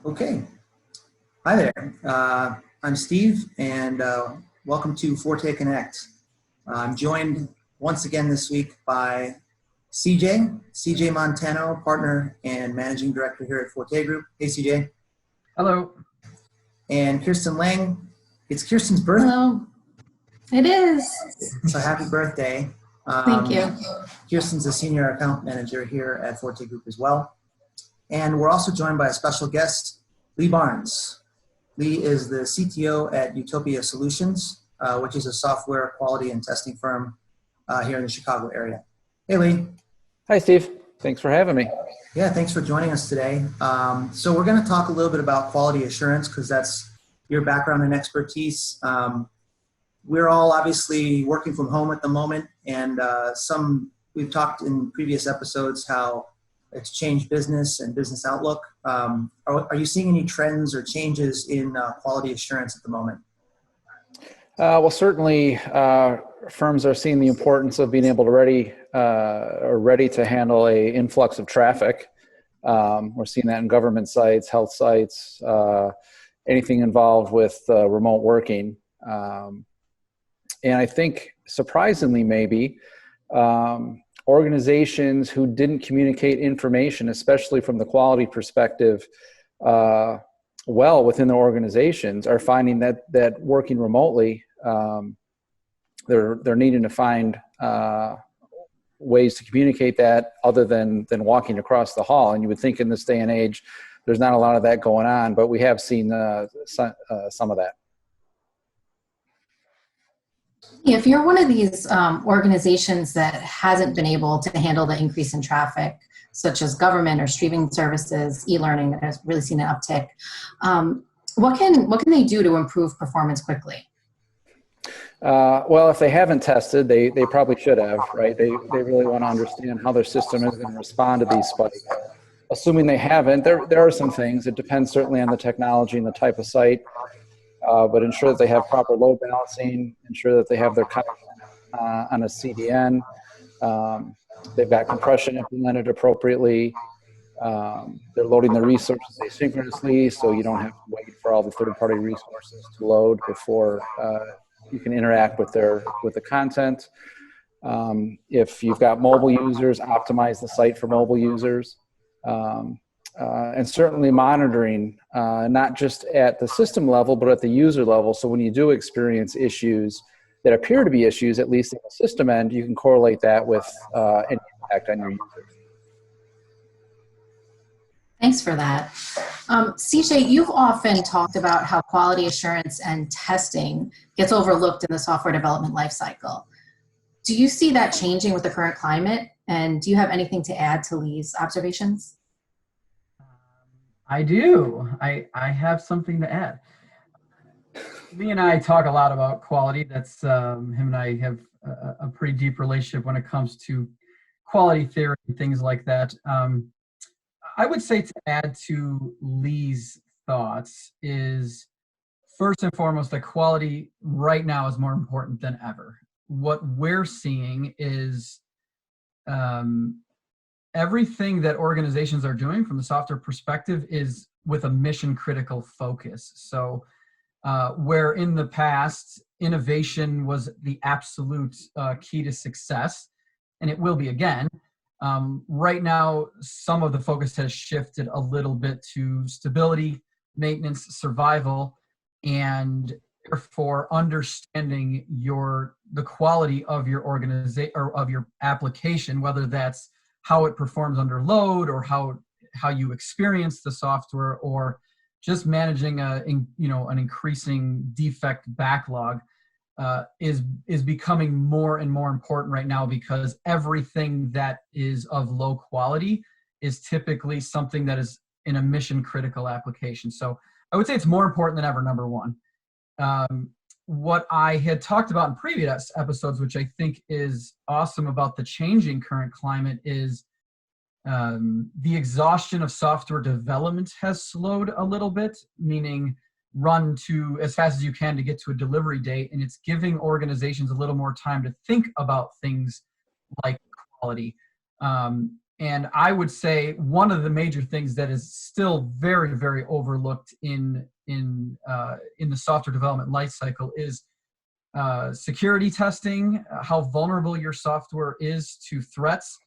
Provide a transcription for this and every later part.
Okay. Hi there. I'm Steve, and welcome to Forte Connect. I'm joined once again this week by CJ Montano, partner and managing director here at Forte Group. Hey, CJ. Hello. And Kirsten Lang. It's Kirsten's birthday. Hello. It is. So happy birthday. Thank you. Kirsten's a senior account manager here at Forte Group as well. And we're also joined by a special guest, Lee Barnes. Lee is the CTO at Utopia Solutions, which is a software quality and testing firm here in the Chicago area. Hey, Lee. Hi, Steve. Thanks for having me. Yeah, thanks for joining us today. So we're going to talk a little bit about quality assurance because that's your background and expertise. We're all obviously working from home at the moment, and we've talked in previous episodes how it's changed business and business outlook. Are you seeing any trends or changes in quality assurance at the moment? Well, certainly firms are seeing the importance of being able to ready to handle a influx of traffic. We're seeing that in government sites, health sites, anything involved with remote working. And I think surprisingly maybe, organizations who didn't communicate information, especially from the quality perspective, well within their organizations, are finding that working remotely, they're needing to find ways to communicate that other than walking across the hall. And you would think in this day and age, there's not a lot of that going on, but we have seen some of that. If you're one of these organizations that hasn't been able to handle the increase in traffic, such as government or streaming services, e-learning that has really seen an uptick, what can they do to improve performance quickly? Well, if they haven't tested, they probably should have, right? They really want to understand how their system is going to respond to these spikes. Assuming they haven't, there are some things. It depends certainly on the technology and the type of site. But ensure that they have proper load balancing, ensure that they have their content on a CDN, they've got compression implemented appropriately, they're loading the resources asynchronously, so you don't have to wait for all the third-party resources to load before you can interact with the content. If you've got mobile users, optimize the site for mobile users. And certainly monitoring, not just at the system level, but at the user level. So when you do experience issues that appear to be issues, at least at the system end, you can correlate that with any impact on your users. Thanks for that. CJ, you've often talked about how quality assurance and testing gets overlooked in the software development lifecycle. Do you see that changing with the current climate? And do you have anything to add to Lee's observations? I do. I have something to add. Lee and I talk a lot about quality. That's him and I have a pretty deep relationship when it comes to quality theory and things like that. I would say to add to Lee's thoughts is first and foremost that quality right now is more important than ever. What we're seeing is everything that organizations are doing from the software perspective is with a mission critical focus. So where in the past, innovation was the absolute key to success, and it will be again, right now, some of the focus has shifted a little bit to stability, maintenance, survival, and therefore understanding the quality of your organization or of your application, whether that's how it performs under load or how you experience the software, or just managing an increasing defect backlog is becoming more and more important right now, because everything that is of low quality is typically something that is in a mission critical application. So I would say it's more important than ever, number one. What I had talked about in previous episodes, which I think is awesome about the changing current climate, is the exhaustion of software development has slowed a little bit, meaning run to as fast as you can to get to a delivery date. And it's giving organizations a little more time to think about things like quality. And I would say one of the major things that is still very, very overlooked in the software development lifecycle is security testing, how vulnerable your software is to threats,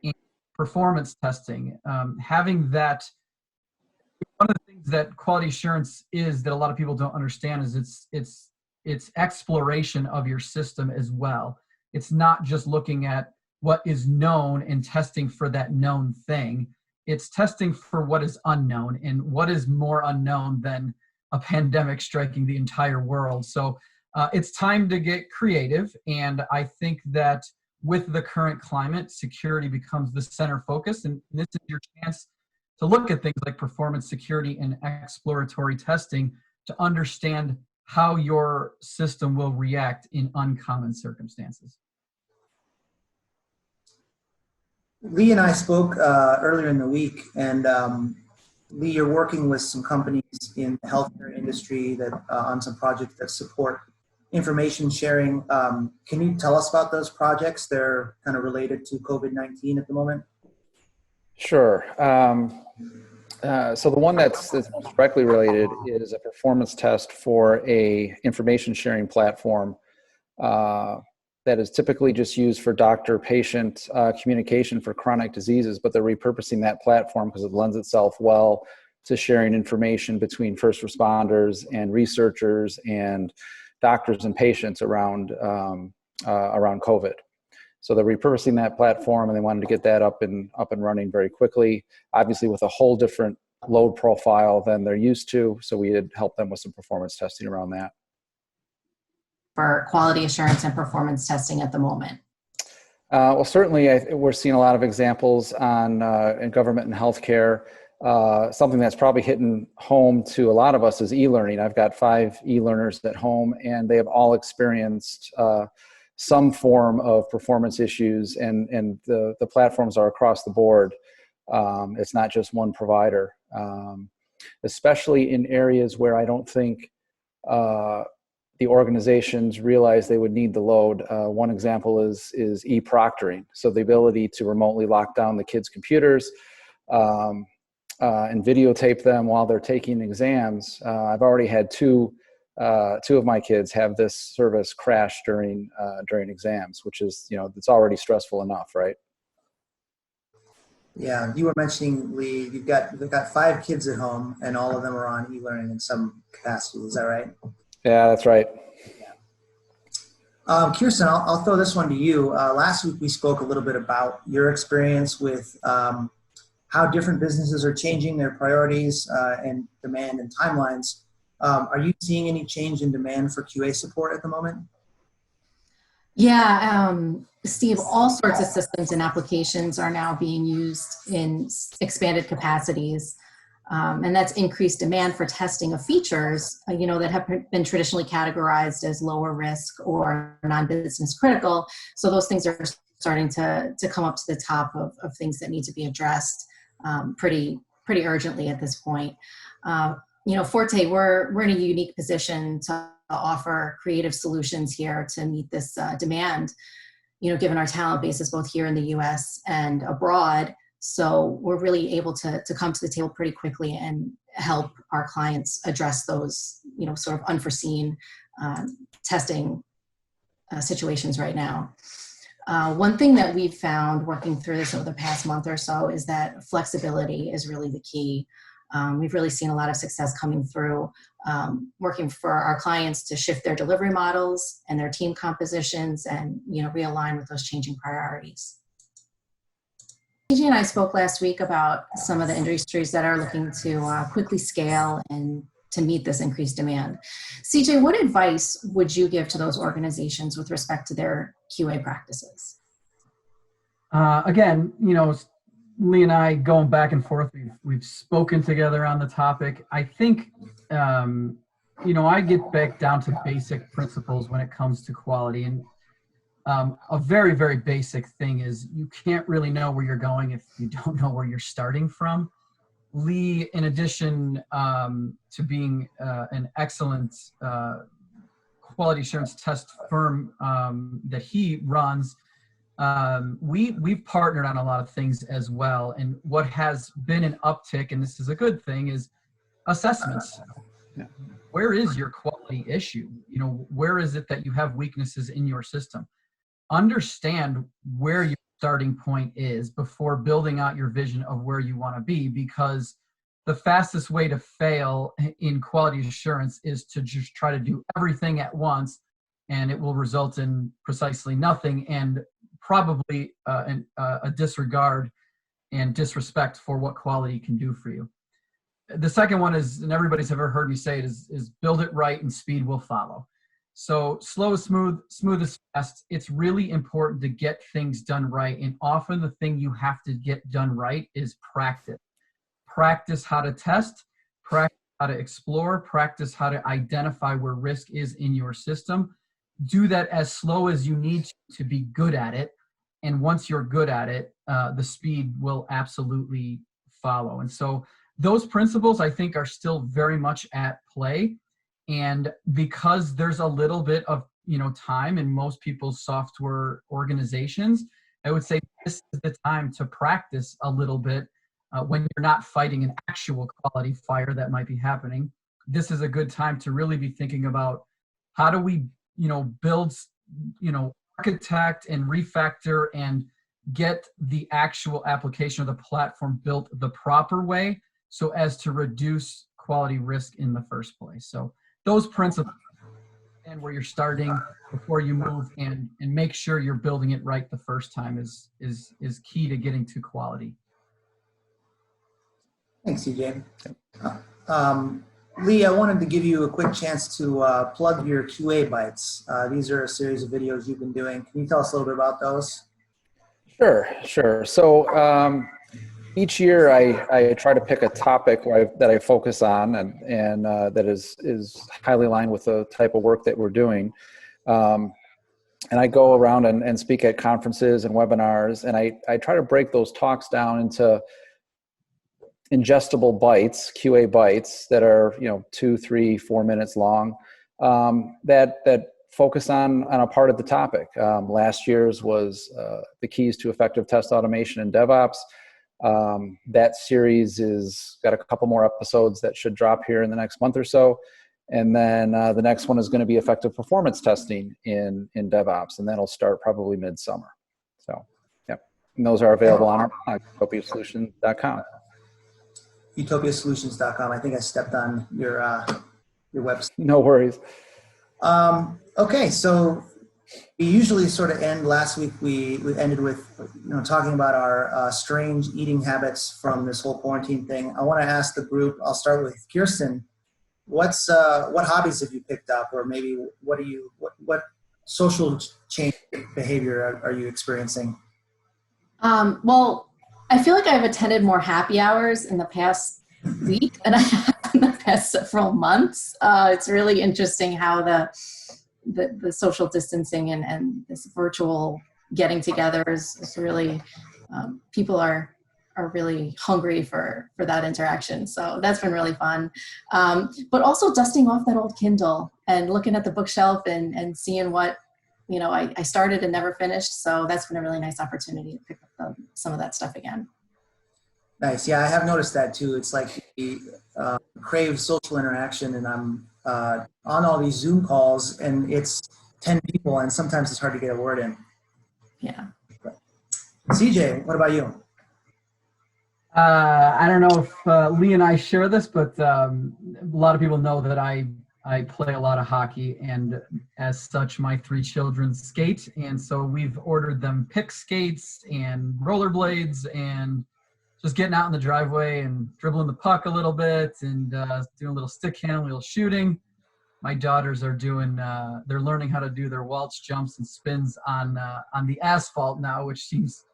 and performance testing. Having that, one of the things that quality assurance is that a lot of people don't understand is it's exploration of your system as well. It's not just looking at what is known and testing for that known thing. It's testing for what is unknown, and what is more unknown than a pandemic striking the entire world. So it's time to get creative, and I think that with the current climate, security becomes the center focus, and this is your chance to look at things like performance security and exploratory testing to understand how your system will react in uncommon circumstances. Lee and I spoke earlier in the week, and Lee, you're working with some companies in the healthcare industry that on some projects that support information sharing. Can you tell us about those projects? They're kind of related to COVID-19 at the moment. Sure. So the one that's most directly related is a performance test for a information sharing platform that is typically just used for doctor-patient communication for chronic diseases, but they're repurposing that platform because it lends itself well to sharing information between first responders and researchers and doctors and patients around COVID. So they're repurposing that platform, and they wanted to get that up and running very quickly, obviously with a whole different load profile than they're used to. So we had helped them with some performance testing around that. For quality assurance and performance testing at the moment? Well, certainly we're seeing a lot of examples in government and healthcare. Something that's probably hitting home to a lot of us is e-learning. I've got 5 e-learners at home, and they have all experienced some form of performance issues, and the platforms are across the board. It's not just one provider, especially in areas where I don't think the organizations realize they would need the load. One example is e-proctoring. So the ability to remotely lock down the kids' computers and videotape them while they're taking exams. I've already had two of my kids have this service crash during exams, which is, it's already stressful enough, right? Yeah, you were mentioning, Lee, you've got 5 kids at home, and all of them are on e-learning in some capacity. Is that right? Yeah, that's right. Kirsten, I'll throw this one to you. Last week we spoke a little bit about your experience with how different businesses are changing their priorities and demand and timelines. Are you seeing any change in demand for QA support at the moment? Yeah, Steve, all sorts of systems and applications are now being used in expanded capacities. And that's increased demand for testing of features, that have been traditionally categorized as lower risk or non-business critical. So those things are starting to come up to the top of things that need to be addressed pretty urgently at this point. Forte, we're in a unique position to offer creative solutions here to meet this demand, given our talent bases both here in the US and abroad. So we're really able to come to the table pretty quickly and help our clients address those, sort of unforeseen testing situations right now. One thing that we've found working through this over the past month or so is that flexibility is really the key. We've really seen a lot of success coming through working for our clients to shift their delivery models and their team compositions and, realign with those changing priorities. CJ and I spoke last week about some of the industries that are looking to quickly scale and to meet this increased demand. CJ, what advice would you give to those organizations with respect to their QA practices? Again, Lee and I going back and forth, we've spoken together on the topic. I think, I get back down to basic principles when it comes to quality. And a very, very basic thing is you can't really know where you're going if you don't know where you're starting from. Lee, in addition to being an excellent quality assurance test firm that he runs, we've partnered on a lot of things as well. And what has been an uptick, and this is a good thing, is assessments. Yeah. Where is your quality issue? You know, where is it that you have weaknesses in your system? Understand where your starting point is before building out your vision of where you want to be, because the fastest way to fail in quality assurance is to just try to do everything at once, and it will result in precisely nothing, and probably a disregard and disrespect for what quality can do for you. The second one is, and everybody's ever heard me say it, is build it right and speed will follow. So slow is smooth, smooth is fast. It's really important to get things done right. And often the thing you have to get done right is practice. Practice how to test, practice how to explore, practice how to identify where risk is in your system. Do that as slow as you need to be good at it. And once you're good at it, the speed will absolutely follow. And so those principles, I think, are still very much at play. And because there's a little bit of, time in most people's software organizations, I would say this is the time to practice a little bit when you're not fighting an actual quality fire that might be happening. This is a good time to really be thinking about how do we, build, architect and refactor and get the actual application of the platform built the proper way so as to reduce quality risk in the first place. So those principles and where you're starting before you move and make sure you're building it right the first time is key to getting to quality. Thanks, CJ. Lee, I wanted to give you a quick chance to plug your QA bytes. These are a series of videos you've been doing. Can you tell us a little bit about those? Sure. So each year I try to pick a topic that I focus on and that is highly aligned with the type of work that we're doing. And I go around and speak at conferences and webinars, and I try to break those talks down into ingestible bytes, QA bytes that are 2, 3, 4 minutes long, that focus on a part of the topic. Last year's was the keys to effective test automation and DevOps. That series is got a couple more episodes that should drop here in the next month or so. And then the next one is going to be effective performance testing in DevOps, and that'll start probably midsummer. So, yeah, and those are available on our utopiasolutions.com. utopiasolutions.com. I think I stepped on your website. No worries. Okay, so we usually sort of end. Last week we ended with talking about our strange eating habits from this whole quarantine thing. I want to ask the group. I'll start with Kirsten. What hobbies have you picked up, or maybe what social change behavior are you experiencing? Well, I feel like I've attended more happy hours in the past week than I have in the past several months. It's really interesting how the social distancing and this virtual getting together is really, people are really hungry for that interaction. So that's been really fun. But also dusting off that old Kindle and looking at the bookshelf and seeing what, I started and never finished. So that's been a really nice opportunity to pick up some of that stuff again. Nice. Yeah, I have noticed that too. It's like the crave social interaction, and I'm on all these Zoom calls, and it's 10 people, and sometimes it's hard to get a word in. Yeah. CJ, what about you? I don't know if Lee and I share this, but a lot of people know that I play a lot of hockey, and as such, my 3 children skate. And so we've ordered them pick skates and rollerblades and just getting out in the driveway and dribbling the puck a little bit and doing a little stick handling, a little shooting. My daughters are they're learning how to do their waltz jumps and spins on the asphalt now, which seems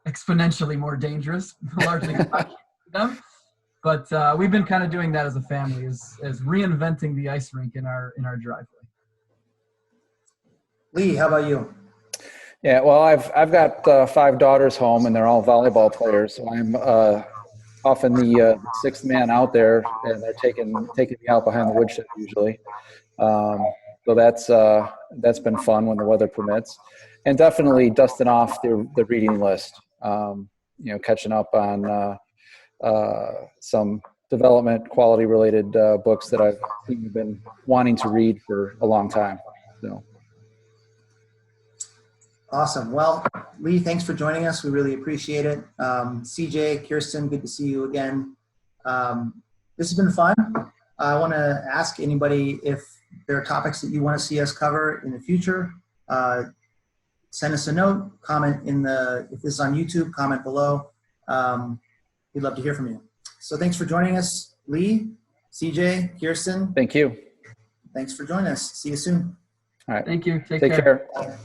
exponentially more dangerous, largely for them. But we've been kind of doing that as a family, as reinventing the ice rink in our driveway. Lee, how about you? Yeah, well, I've got 5 daughters home, and they're all volleyball players. So I'm often the 6th man out there, and they're taking me out behind the woodshed usually. So that's been fun when the weather permits. and definitely dusting off the reading list. Catching up on some development quality related books that I've been wanting to read for a long time. So. Awesome. Well, Lee, thanks for joining us. We really appreciate it. CJ, Kirsten, good to see you again. This has been fun. I want to ask anybody if there are topics that you want to see us cover in the future. Send us a note, comment if this is on YouTube, comment below. We'd love to hear from you. So thanks for joining us, Lee, CJ, Kirsten. Thank you. Thanks for joining us. See you soon. All right. Thank you. Take care. Bye.